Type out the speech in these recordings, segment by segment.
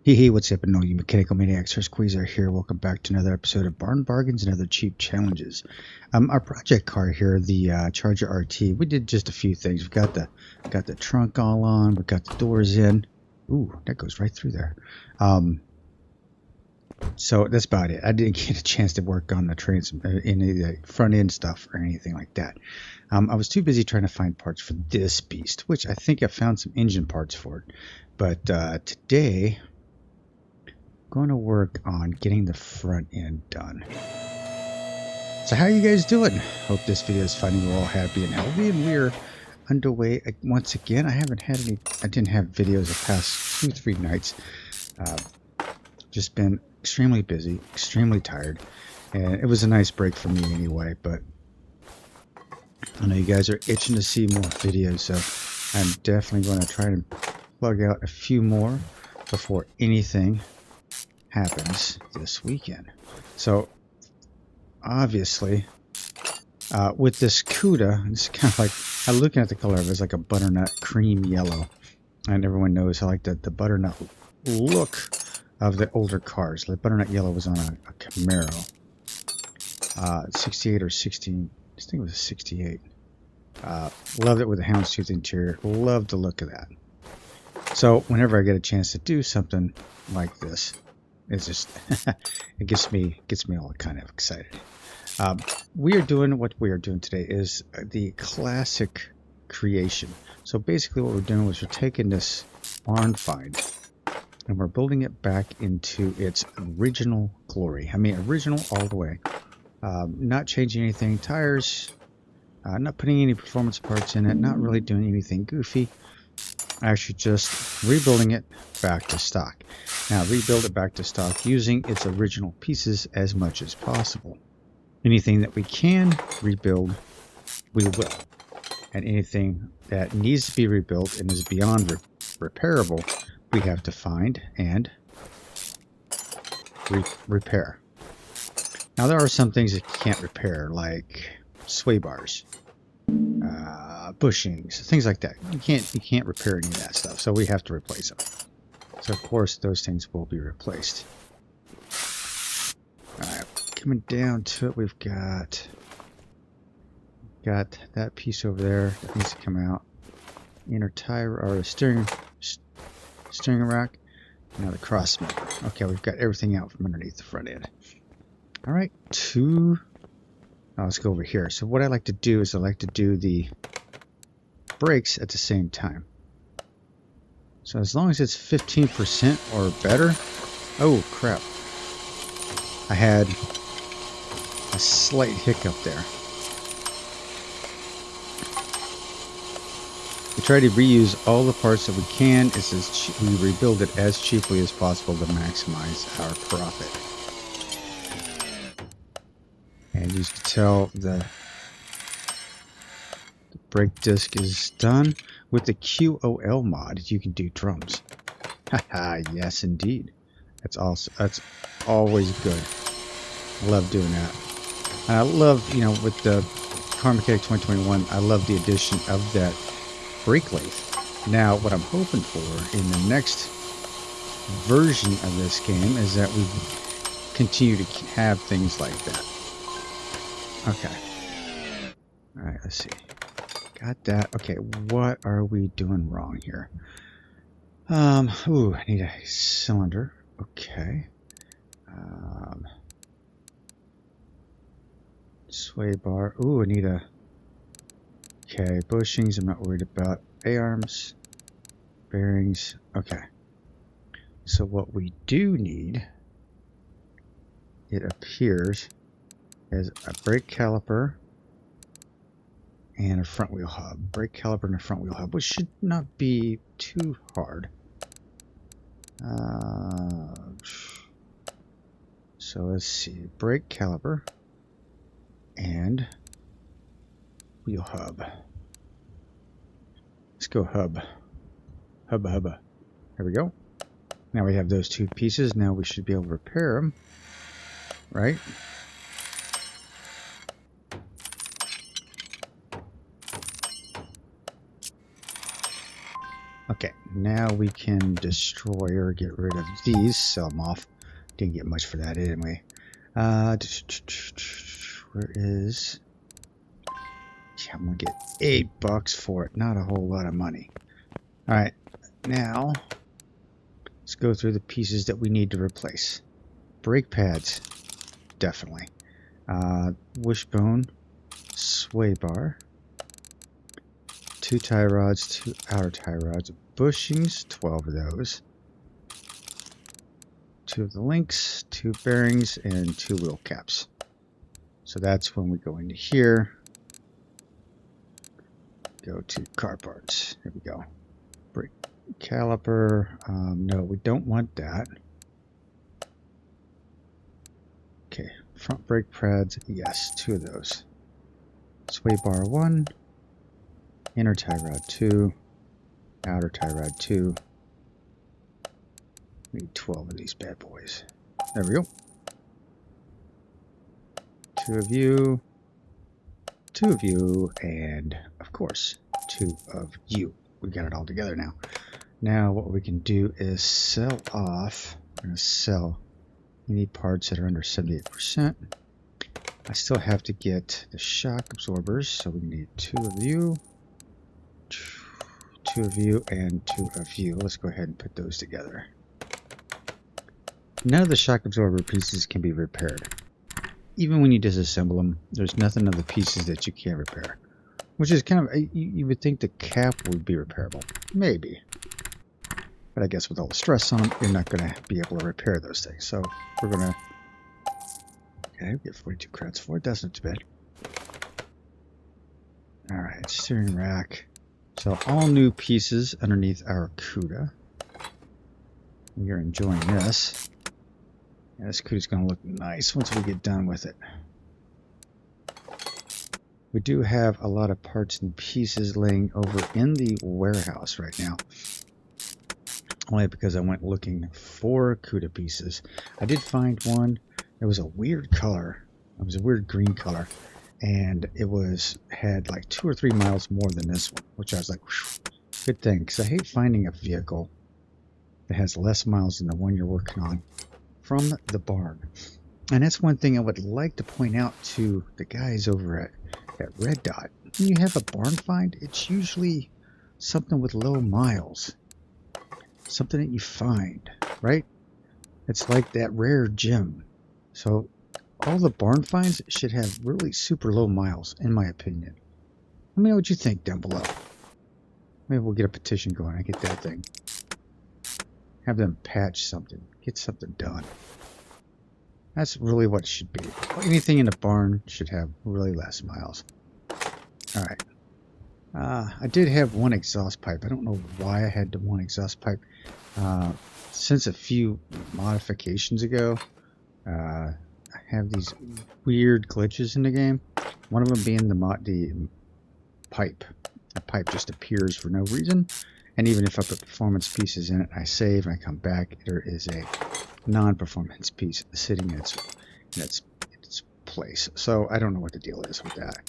Hey, what's up, and all you mechanical maniacs? Hurst Quayzar here. Welcome back to another episode of Barn Bargains and Other Cheap Challenges. Our project car here, the Charger RT, we did just a few things. We've got the trunk all on. We've got the doors in. Ooh, that goes right through there. So that's about it. I didn't get a chance to work on the any of the front end stuff or anything like that. I was too busy trying to find parts for this beast, which I think I found some engine parts for it. But today, going to work on getting the front end done. So how are you guys doing? Hope this video is finding you all happy and healthy, and we're underway once again. I didn't have videos the past 2-3 nights. Just been extremely busy, extremely tired, and it was a nice break for me anyway, but I know you guys are itching to see more videos, so I'm definitely going to try to plug out a few more before anything happens this weekend. So obviously with this Cuda, it's kind of like, I'm looking at the color of it, it's like a butternut cream yellow, and everyone knows I like the butternut look of the older cars. The butternut yellow was on a Camaro 68 or 16, I think it was a 68. Loved it with the houndstooth interior. Loved the look of that. So whenever I get a chance to do something like this, it's just it gets me all kind of excited. What we are doing today is the classic creation. So basically what we're doing is we're taking this barn find and we're building it back into its original glory. I mean, original all the way. Not changing anything, tires, not putting any performance parts in it, not really doing anything goofy. Actually just rebuilding it back to stock. Now rebuild it back to stock using its original pieces as much as possible. Anything that we can rebuild, we will. And anything that needs to be rebuilt and is beyond repairable, we have to find and repair. Now there are some things that you can't repair, like sway bars, bushings, things like that. You can't repair any of that stuff, so we have to replace them. So of course those things will be replaced. Alright, coming down to it, we've got that piece over there that needs to come out. Inner tire or the steering rack. Now the cross member. Okay, we've got everything out from underneath the front end. Alright, let's go over here. So what I like to do is I like to do the brakes at the same time. So as long as it's 15% or better. Oh crap, I had a slight hiccup there. We try to reuse all the parts that we can. We rebuild it as cheaply as possible to maximize our profit. And you can tell the brake disc is done. With the QOL mod, you can do drums. Haha, yes indeed. That's always good. I love doing that. And I love, with the Car Mechanic 2021, I love the addition of that brake lathe. Now, what I'm hoping for in the next version of this game is that we continue to have things like that. Okay. Alright, let's see. Got that. Okay, what are we doing wrong here? I need a cylinder. Okay. Sway bar. Ooh, I need a... Okay, bushings, I'm not worried about. A-arms. Bearings. Okay. So what we do need, it appears, is a brake caliper and a front wheel hub. Brake caliper and a front wheel hub, which should not be too hard. So let's see, brake caliper and wheel hub. Let's go hub. Hubba. There we go. Now we have those two pieces. Now we should be able to repair them, right? Okay, now we can destroy or get rid of these, sell them off. Didn't get much for that anyway. Where is... Yeah, I'm gonna get $8 for it. Not a whole lot of money. Alright, now let's go through the pieces that we need to replace. Brake pads, definitely. Wishbone, sway bar, 2 tie rods, 2 outer tie rods, bushings, 12 of those, 2 of the links, 2 bearings, and 2 wheel caps. So that's when we go into here. Go to car parts. There we go. Brake caliper. No, we don't want that. Okay, front brake pads. Yes, 2 of those. Sway bar 1. Inner tie rod 2. Outer tie rod 2. Need 12 of these bad boys. There we go. 2 of you. 2 of you, and of course 2 of you. We got it all together now. Now what we can do is sell off. We're going to sell any parts that are under 78%. I still have to get the shock absorbers, so we need 2 of you, 2 of you, and 2 of you. Let's go ahead and put those together. None of the shock absorber pieces can be repaired. Even when you disassemble them, there's nothing of the pieces that you can't repair. Which is kind of, you would think the cap would be repairable. Maybe. But I guess with all the stress on them, you're not going to be able to repair those things. So we're going to, okay, we get 42 credits for it. That's not too bad. Alright, steering rack. So all new pieces underneath our Cuda. You're enjoying this. Yeah, this Cuda's going to look nice once we get done with it. We do have a lot of parts and pieces laying over in the warehouse right now. Only because I went looking for Cuda pieces. I did find one. It was a weird color. It was a weird green color. And it had like 2 or 3 miles more than this one. Which I was like, whew, good thing. Because I hate finding a vehicle that has less miles than the one you're working on from the barn. And that's one thing I would like to point out to the guys over at Red Dot. When you have a barn find, it's usually something with low miles. Something that you find, right? It's like that rare gem. So all the barn finds should have really super low miles, in my opinion. Let me know what you think down below. Maybe we'll get a petition going. I get that thing. Have them patch something. Get something done. That's really what it should be. Anything in a barn should have really less miles. Alright. I did have one exhaust pipe. I don't know why I had the one exhaust pipe. Since a few modifications ago, I have these weird glitches in the game. One of them being the pipe. The pipe just appears for no reason. And even if I put performance pieces in it, I save and I come back, there is a non-performance piece sitting in its place. So I don't know what the deal is with that.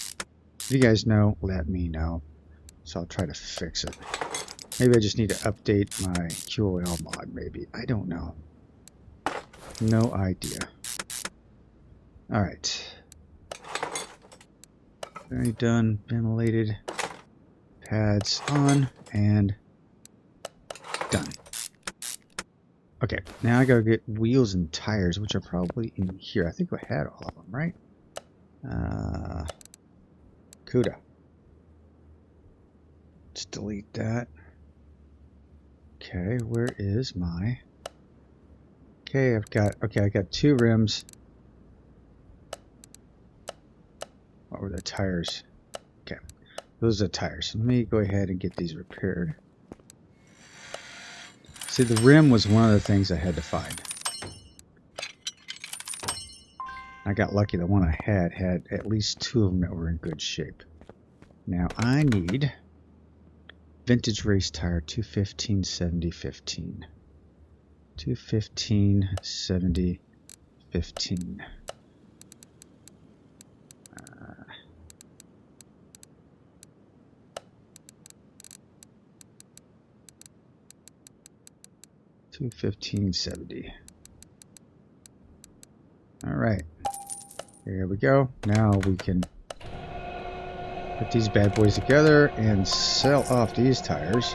If you guys know, let me know. So I'll try to fix it. Maybe I just need to update my QOL mod, maybe. I don't know. No idea. Alright. Very done. Ventilated. Pads on. And done. Okay, now I gotta get wheels and tires, which are probably in here. I think I had all of them, right? Cuda. Let's delete that. Okay, where is my... Okay, I got 2 rims. What were the tires? Okay, those are the tires. Let me go ahead and get these repaired. See, the rim was one of the things I had to find. I got lucky. The one I had at least 2 of them that were in good shape. Now I need vintage race tire 215 70 15. 215 70 15. 215.70. All right, here we go. Now we can put these bad boys together and sell off these tires.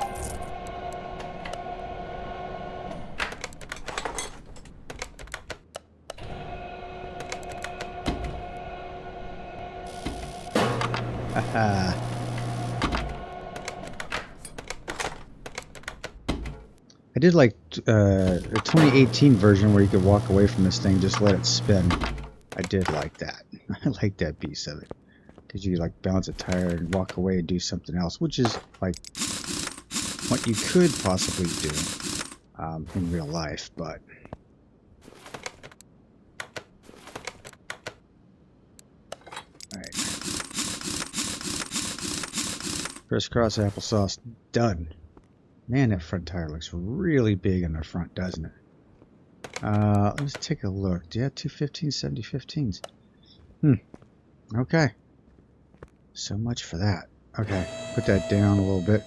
Haha. I did like the 2018 version where you could walk away from this thing, just let it spin. I did like that. I like that piece of it. Because you like balance a tire and walk away and do something else, which is like what you could possibly do in real life, but alright. Crisscross applesauce done. Man, that front tire looks really big in the front, doesn't it? Let's take a look. Yeah, 215, 70, 15s. Okay. So much for that. Okay, put that down a little bit.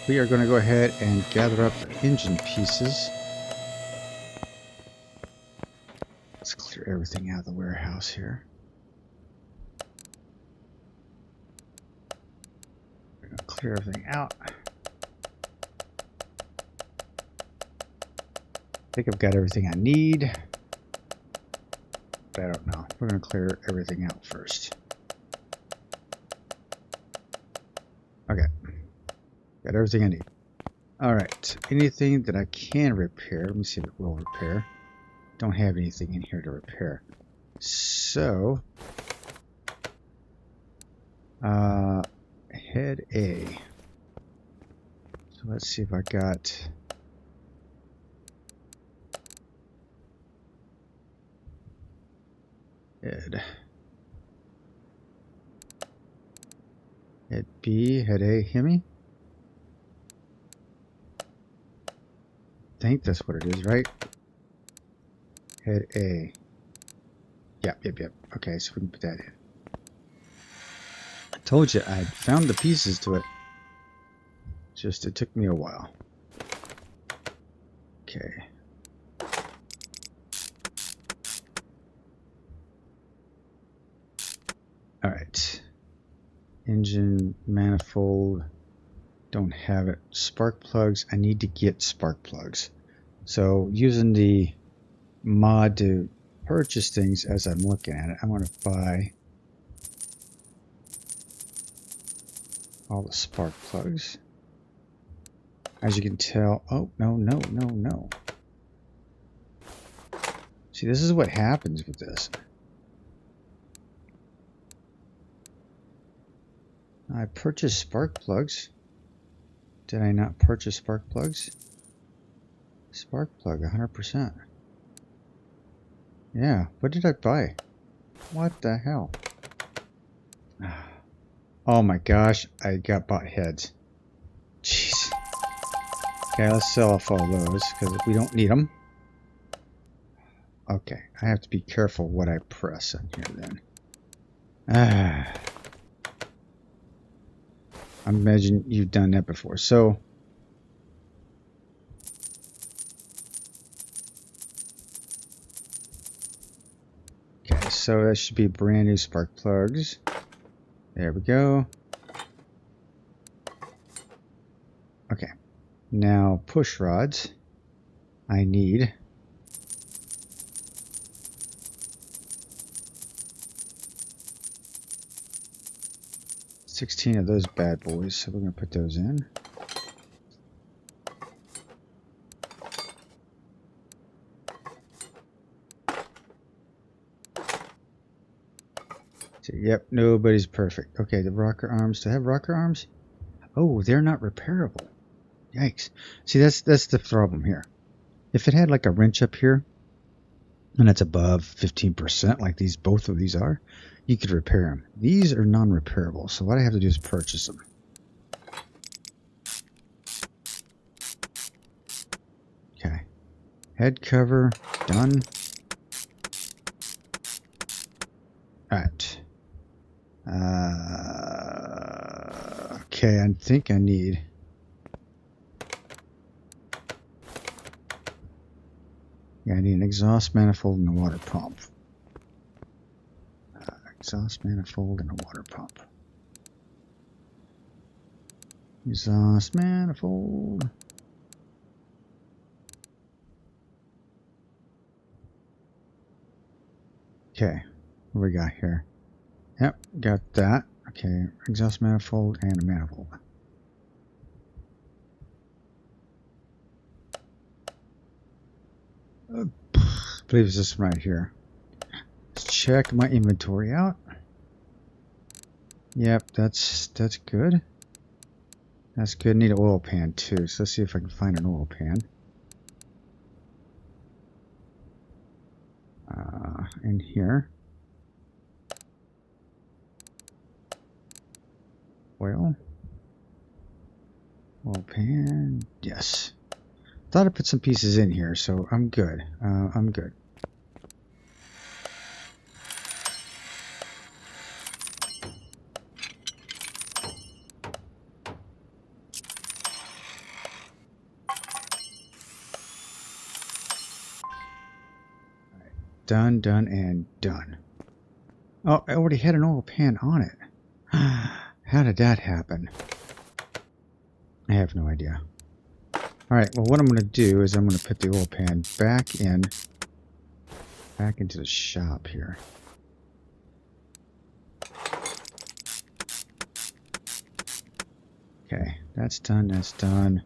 We are going to go ahead and gather up the engine pieces. Let's clear everything out of the warehouse here. We're going to clear everything out. I think I've got everything I need, but I don't know. We're going to clear everything out first. Okay, got everything I need. Alright, anything that I can repair, let me see if it will repair. Don't have anything in here to repair. So, head A. So let's see if I got... Head B, head A, Hemi. I think that's what it is, right? Head A. Yep. Okay, so we can put that in. I told you I found the pieces to it. Just it took me a while. Okay. Alright. Engine, manifold, don't have it. Spark plugs, I need to get spark plugs. So using the mod to purchase things as I'm looking at it, I'm going to buy all the spark plugs. As you can tell, oh, no. See, this is what happens with this. I purchased spark plugs. Did I not purchase spark plugs? Spark plug, 100%. Yeah, what did I buy? What the hell? Oh my gosh, I got bought heads. Jeez. Okay, let's sell off all those because we don't need them. Okay, I have to be careful what I press on here then. I imagine you've done that before. So, okay, so that should be brand new spark plugs. There we go. Okay, now push rods. I need 16 of those bad boys, so we're going to put those in. So, yep, nobody's perfect. Okay, the rocker arms. Do I have rocker arms? Oh, they're not repairable. Yikes. See, that's the problem here. If it had like a wrench up here, and it's above 15%, like both of these are, you could repair them. These are non-repairable, so what I have to do is purchase them. Okay. Head cover, done. Alright. Okay, I think I need Yeah, I need an exhaust manifold and a water pump. Exhaust manifold and a water pump. Exhaust manifold. Okay, what do we got here? Yep, got that. Okay, exhaust manifold and a manifold. I believe it's this one right here. Let's check my inventory out. Yep, that's good. That's good. Need an oil pan too, so let's see if I can find an oil pan. In here. Oil pan. Yes. Thought I put some pieces in here, so I'm good. I'm good. Done, done, and done. Oh, I already had an oil pan on it. How did that happen? I have no idea. Alright, well what I'm going to do is I'm going to put the oil pan back into the shop here. Okay, that's done, that's done.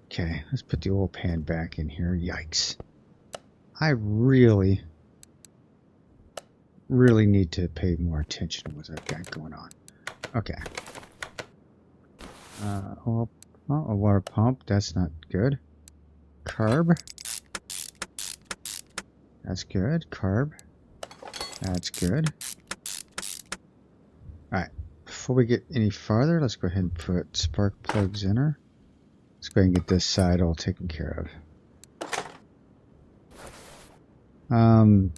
Okay, let's put the oil pan back in here. Yikes. I really need to pay more attention to what I've got going on. Okay. A water pump. That's not good. Carb. That's good. Carb. That's good. Alright. Before we get any farther, let's go ahead and put spark plugs in her. Let's go ahead and get this side all taken care of.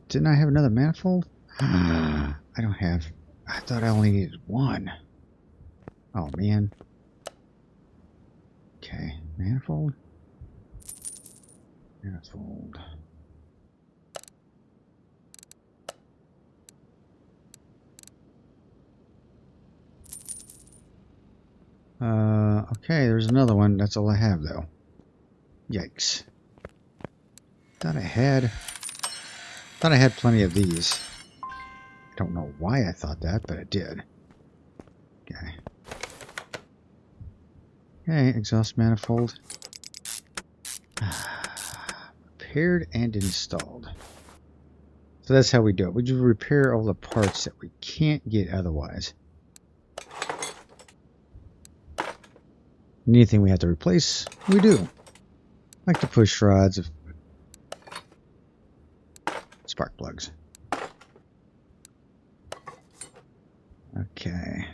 Didn't I have another manifold? I don't have. I thought I only needed one. Oh, man. Okay, manifold. Manifold. Okay, there's another one. That's all I have, though. Yikes. Thought I had plenty of these. I don't know why I thought that, but I did. Okay. Okay, exhaust manifold. Repaired and installed. So that's how we do it. We just repair all the parts that we can't get otherwise. Anything we have to replace, we do. Like the push rods of spark plugs. Okay.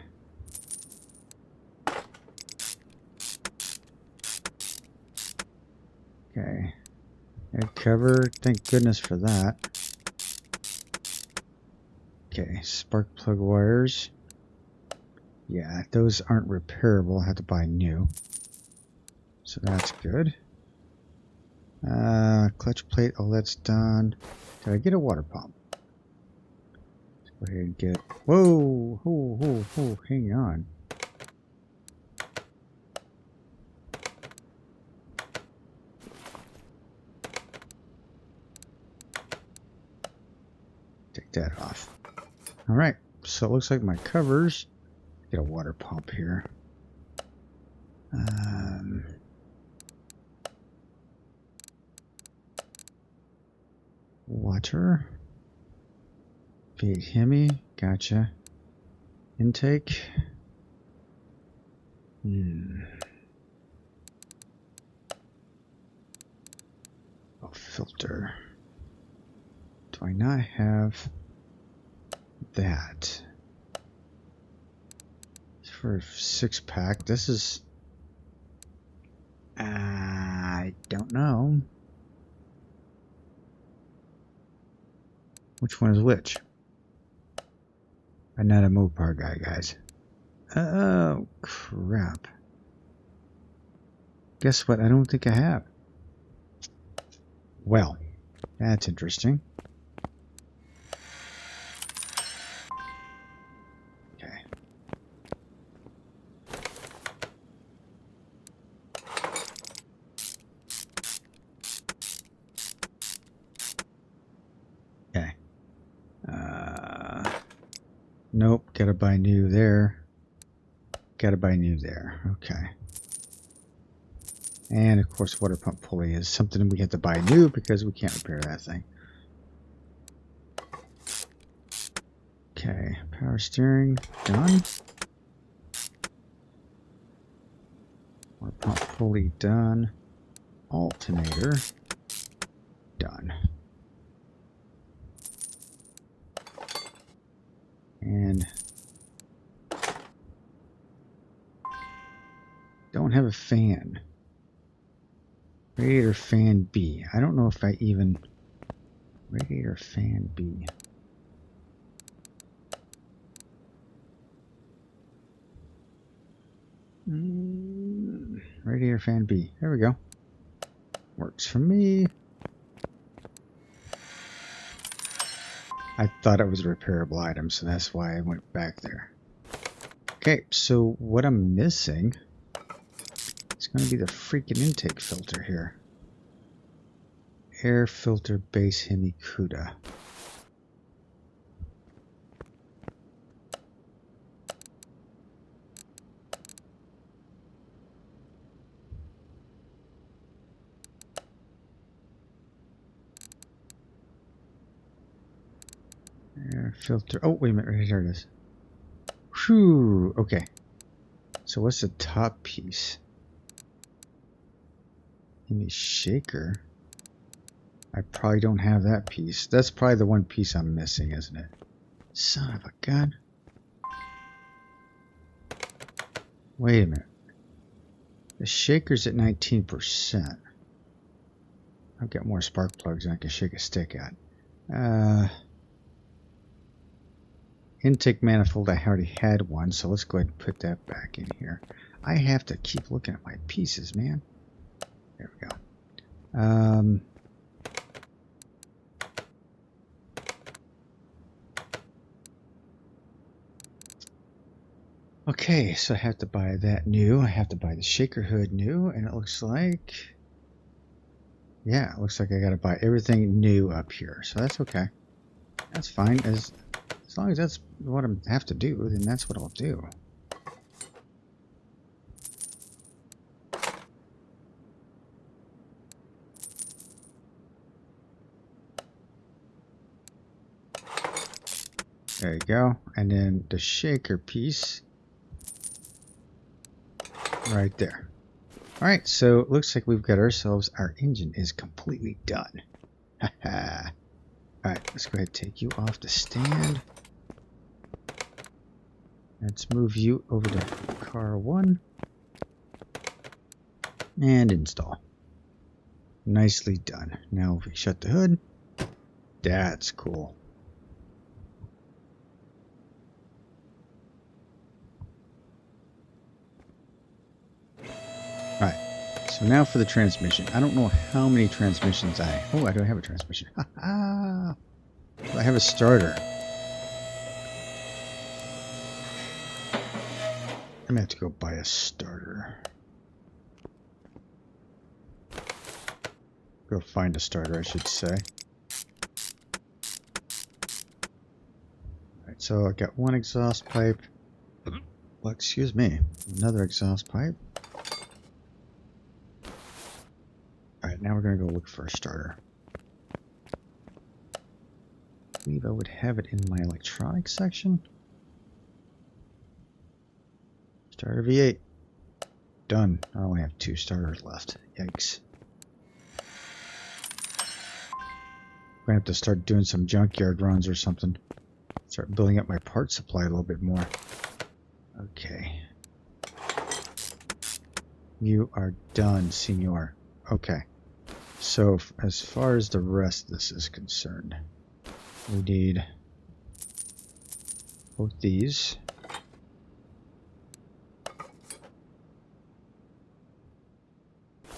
Okay. Head cover, thank goodness for that. Okay, spark plug wires. Yeah, those aren't repairable. I have to buy new. So that's good. Clutch plate, oh that's done. Did I get a water pump? Let's go ahead and get... Whoa! Whoa, hang on. Take that off. Alright, so it looks like my covers... Get a water pump here. Water. V8 Hemi. Gotcha. Intake. Oh, filter. Do I not have that? For a 6-pack, this is... I don't know. Which one is which? I'm not a Mopar guy, guys. Oh, crap. Guess what? I don't think I have. Well, That's interesting. Okay. Okay. Nope. Gotta buy new there. Gotta buy new there. Okay. And of course, water pump pulley is something we have to buy new because we can't repair that thing. Okay, power steering, done. Water pump pulley, done. Alternator, done. And don't have a fan. Radiator fan B. I don't know if I even... Radiator fan B. Radiator fan B. There we go. Works for me. I thought it was a repairable item, so that's why I went back there. Okay, so what I'm missing is going to be the freaking intake filter here. Air filter base Hemi Cuda. Air filter. Oh, wait a minute. Right here it is. Whew. Okay. So what's the top piece? Hemi shaker. I probably don't have that piece. That's probably the one piece I'm missing, isn't it? Son of a gun. Wait a minute. The shaker's at 19%. I've got more spark plugs than I can shake a stick at. Intake manifold, I already had one, so let's go ahead and put that back in here. I have to keep looking at my pieces, man. There we go. Okay, so I have to buy that new. I have to buy the shaker hood new, and it looks like... Yeah, it looks like I gotta buy everything new up here, so that's okay. That's fine. As long as that's what I have to do, then that's what I'll do. There you go. And then the shaker piece right there. Alright, so it looks like we've got ourselves, our engine is completely done. Haha. Alright, let's go ahead and take you off the stand. Let's move you over to car 1. And install. Nicely done. Now if we shut the hood, that's cool. Alright, so now for the transmission. I don't know how many transmissions Oh, I don't have a transmission. I have a starter. I'm gonna have to go buy a starter. Go find a starter, I should say. Alright, so I got one exhaust pipe. Well, excuse me. Another exhaust pipe. Alright, now we're going to go look for a starter. I believe I would have it in my electronics section. Starter V8. Done. I only have 2 starters left. Yikes. I'm going to have to start doing some junkyard runs or something. Start building up my part supply a little bit more. Okay. You are done, senor. Okay. So, as far as the rest of this is concerned, we need both these.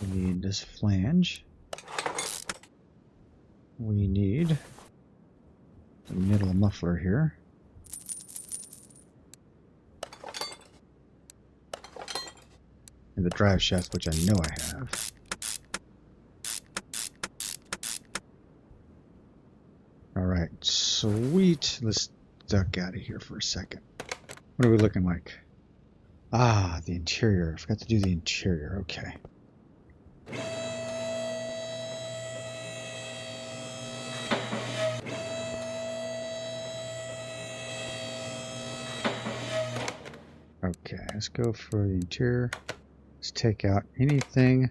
We need this flange. we need the middle muffler here. And the drive shaft, which I know I have. Alright, sweet. Let's duck out of here for a second. What are we looking like? Ah, the interior. I forgot to do the interior. Okay. Okay, let's go for the interior. Let's take out anything.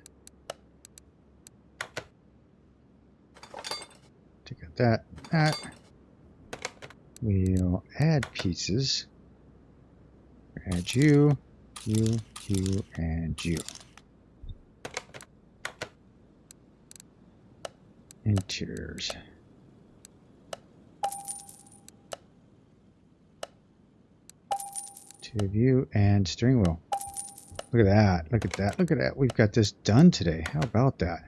Take out that. We'll add pieces. Add you, and you. Interiors. Two of you and steering wheel. Look at that. Look at that. Look at that. We've got this done today. How about that?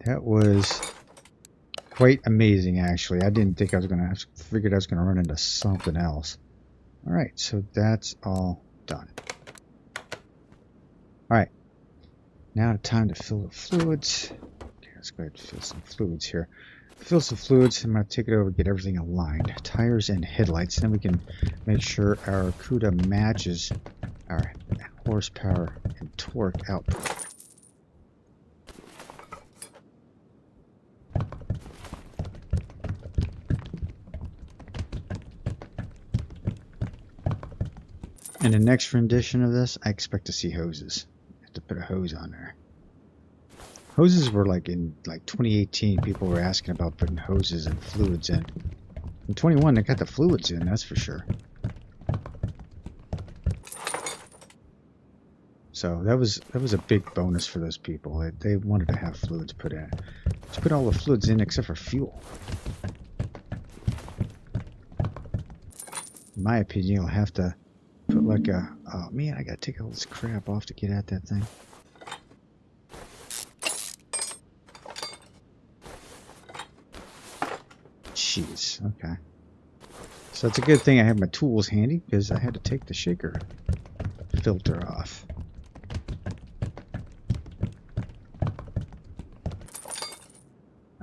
That was quite amazing, actually. I didn't think I was going to have figured I was going to run into something else. All right, so that's all done. All right, now time to fill the fluids. Okay, let's go ahead and fill some fluids here. Fill some fluids. I'm going to take it over, get everything aligned. Tires and headlights. Then we can make sure our Cuda matches our horsepower and torque output. In the next rendition of this, I expect to see hoses. I have to put a hose on there. Hoses were like in 2018, people were asking about putting hoses and fluids in. In 21, they got the fluids in, that's for sure. So that was a big bonus for those people. They wanted to have fluids put in. Just put all the fluids in except for fuel. In my opinion, you'll have to put like a... Oh man, I gotta take all this crap off to get at that thing. Jeez, okay. So it's a good thing I have my tools handy because I had to take the shaker filter off.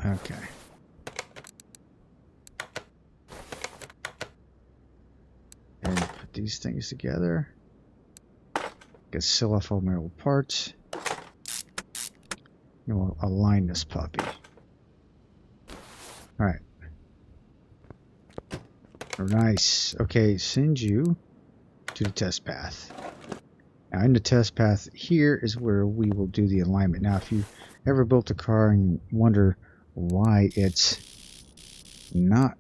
Okay. And put these things together. Get seal off all my old parts. And we'll align this puppy. Alright. Nice. Okay, send you to the test path. Now in the test path here is where we will do the alignment. Now if you ever built a car and wonder why it's not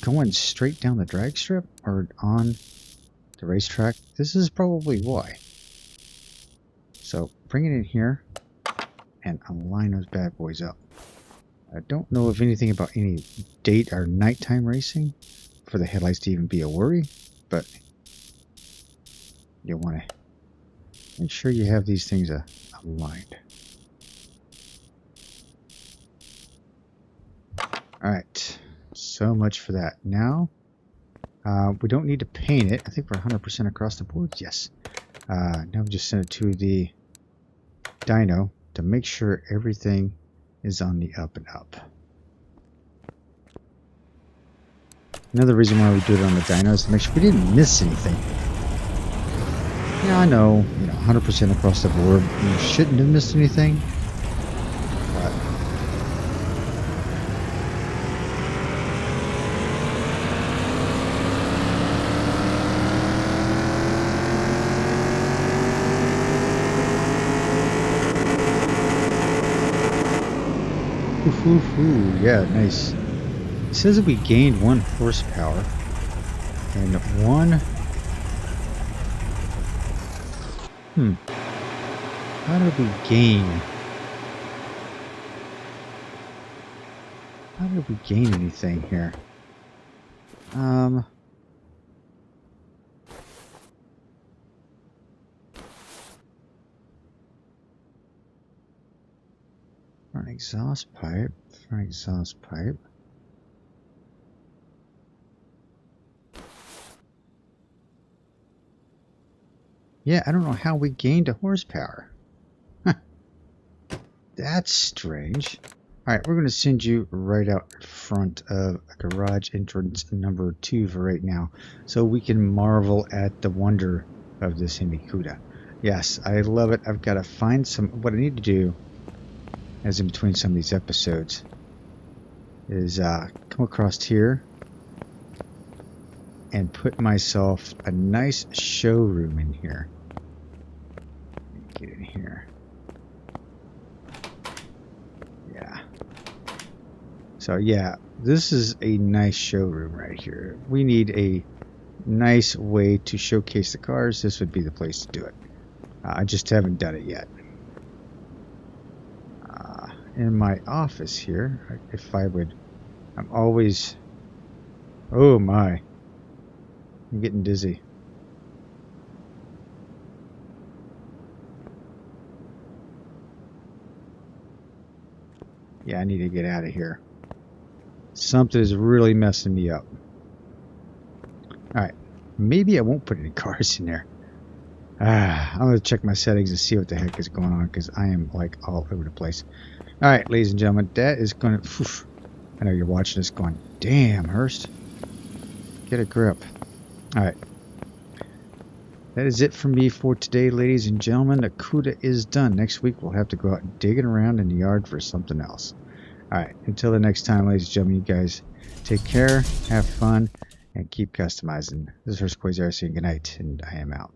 going straight down the drag strip or on the racetrack, this is probably why. So bring it in here and align those bad boys up. I don't know of anything about any date or nighttime racing for the headlights to even be a worry, but you want to make sure you have these things aligned. Alright, so much for that. Now, we don't need to paint it. I think we're 100% across the board. Yes. Now we just send it to the dyno to make sure everything is on the up and up. Another reason why we do it on the dyno is to make sure we didn't miss anything. Yeah, I know, 100% across the board, you shouldn't have missed anything. But yeah, nice. It says that we gained 1 horsepower and 1. How did we gain? How did we gain anything here? An exhaust pipe. For an exhaust pipe. Yeah, I don't know how we gained a horsepower. Huh. That's strange. Alright, we're going to send you right out front of garage entrance number 2 for right now, so we can marvel at the wonder of this Hemi Cuda. Yes, I love it. I've got to find some... What I need to do, as in between some of these episodes, is come across here and put myself a nice showroom in here. Get in here. Yeah. So yeah, this is a nice showroom right here. We need a nice way to showcase the cars. This would be the place to do it. I just haven't done it yet. In my office here, if I would, I'm always... Oh my. I'm getting dizzy. Yeah, I need to get out of here. Something is really messing me up. Alright, maybe I won't put any cars in there. I'm going to check my settings and see what the heck is going on, because I am like all over the place. Alright, ladies and gentlemen, that is going to... I know you're watching this going, damn, Hurst. Get a grip. Alright. That is it for me for today, ladies and gentlemen. The Cuda is done. Next week, we'll have to go out digging around in the yard for something else. Alright, until the next time, ladies and gentlemen, you guys take care, have fun, and keep customizing. This is Hurst Quayzar saying goodnight, and I am out.